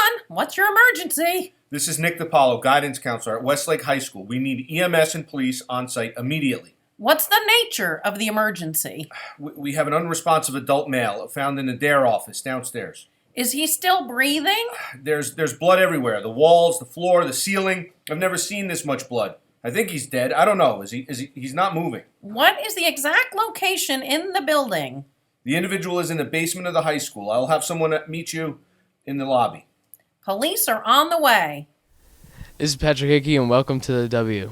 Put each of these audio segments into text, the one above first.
911. What's your emergency? This is Nick DiPaolo, guidance counselor at Westlake High School. We need EMS and police on site immediately. What's the nature of the emergency? We have an unresponsive adult male found in the DARE office downstairs. Is he still breathing? There's blood everywhere. The walls, the floor, the ceiling. I've never seen this much blood. I think he's dead. I don't know. He's not moving. What is the exact location in the building? The individual is in the basement of the high school. I'll have someone meet you in the lobby. Police are on the way. This is Patrick Hickey, and welcome to the W.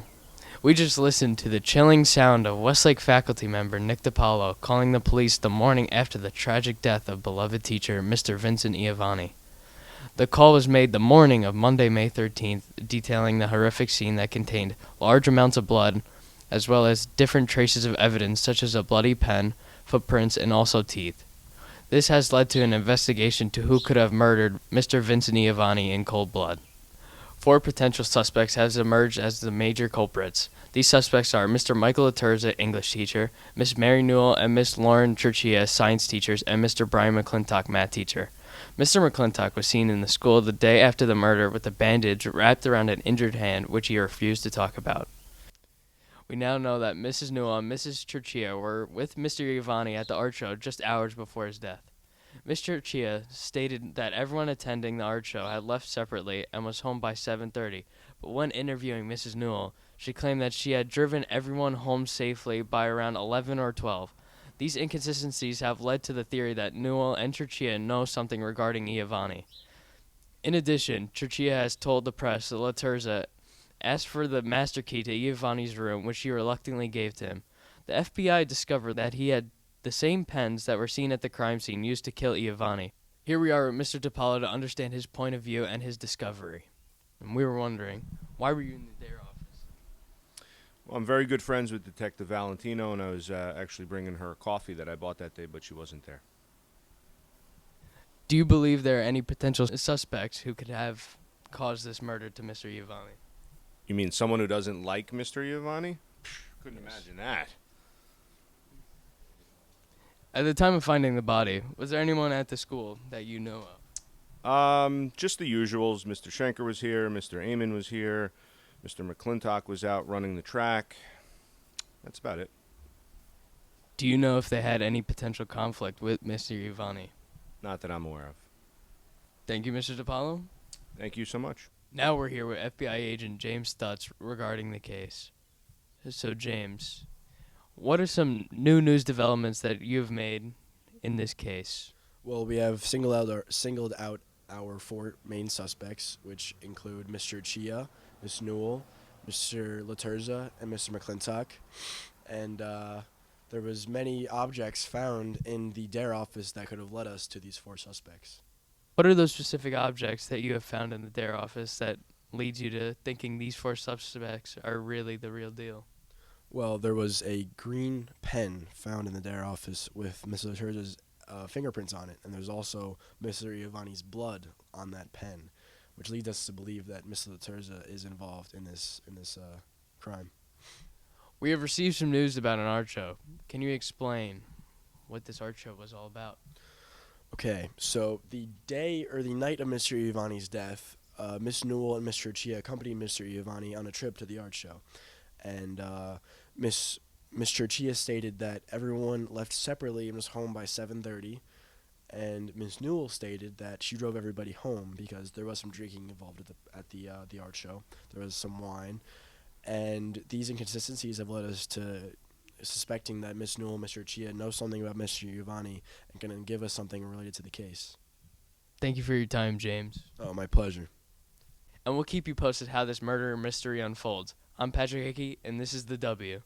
We just listened to the chilling sound of Westlake faculty member Nick DiPaolo calling the police the morning after the tragic death of beloved teacher Mr. Vincent Iovane. The call was made the morning of Monday, May 13th, detailing the horrific scene that contained large amounts of blood, as well as different traces of evidence such as a bloody pen, footprints, and also teeth. This has led to an investigation to who could have murdered Mr. Vincent Iovane in cold blood. 4 potential suspects have emerged as the major culprits. These suspects are Mr. Michael Laterza, English teacher, Miss Mary Newell and Miss Lauren Churchia, science teachers, and Mr. Brian McClintock, math teacher. Mr. McClintock was seen in the school the day after the murder with a bandage wrapped around an injured hand, which he refused to talk about. We now know that Mrs. Newell and Mrs. Churchia were with Mr. Iovane at the art show just hours before his death. Ms. Churchia stated that everyone attending the art show had left separately and was home by 7:30, but when interviewing Mrs. Newell, she claimed that she had driven everyone home safely by around 11 or 12. These inconsistencies have led to the theory that Newell and Churchia know something regarding Iovane. In addition, Churchia has told the press that Laterza asked for the master key to Iovane's room, which she reluctantly gave to him. The FBI discovered that he had the same pens that were seen at the crime scene used to kill Iovane. Here we are with Mr. DiPaolo to understand his point of view and his discovery. And we were wondering, why were you in the DARE office? Well, I'm very good friends with Detective Valentino, and I was actually bringing her coffee that I bought that day, but she wasn't there. Do you believe there are any potential suspects who could have caused this murder to Mr. Iovane? You mean someone who doesn't like Mr. Iovane? Couldn't imagine that. At the time of finding the body, was there anyone at the school that you know of? Just the usuals. Mr. Schenker was here, Mr. Amon was here, Mr. McClintock was out running the track. That's about it. Do you know if they had any potential conflict with Mr. Iovane? Not that I'm aware of. Thank you, Mr. DiPaolo. Thank you so much. Now we're here with FBI agent James Stuetz regarding the case. So, James, what are some new news developments that you've made in this case? Well, we have singled out our 4 main suspects, which include Mr. Chia, Miss Newell, Mr. Laterza, and Mr. McClintock. And there was many objects found in the DARE office that could have led us to these 4 suspects. What are those specific objects that you have found in the DARE office that leads you to thinking these 4 suspects are really the real deal? Well, there was a green pen found in the DARE office with Mr. Laterza's fingerprints on it, and there's also Mr. Iovane's blood on that pen, which leads us to believe that Mr. Laterza is involved in this crime. We have received some news about an art show. Can you explain what this art show was all about? Okay, so the day or the night of Mr. Iovane's death, Miss Newell and Mr. Chia accompanied Mr. Iovane on a trip to the art show. And Miss Churchia stated that everyone left separately and was home by 7:30, and Miss Newell stated that she drove everybody home because there was some drinking involved at the art show. There was some wine, and these inconsistencies have led us to suspecting that Miss Newell and Mr. Chia know something about Mr. Iovane and can give us something related to the case. Thank you for your time, James. Oh, my pleasure. And we'll keep you posted how this murder mystery unfolds. I'm Patrick Hickey, and this is The W.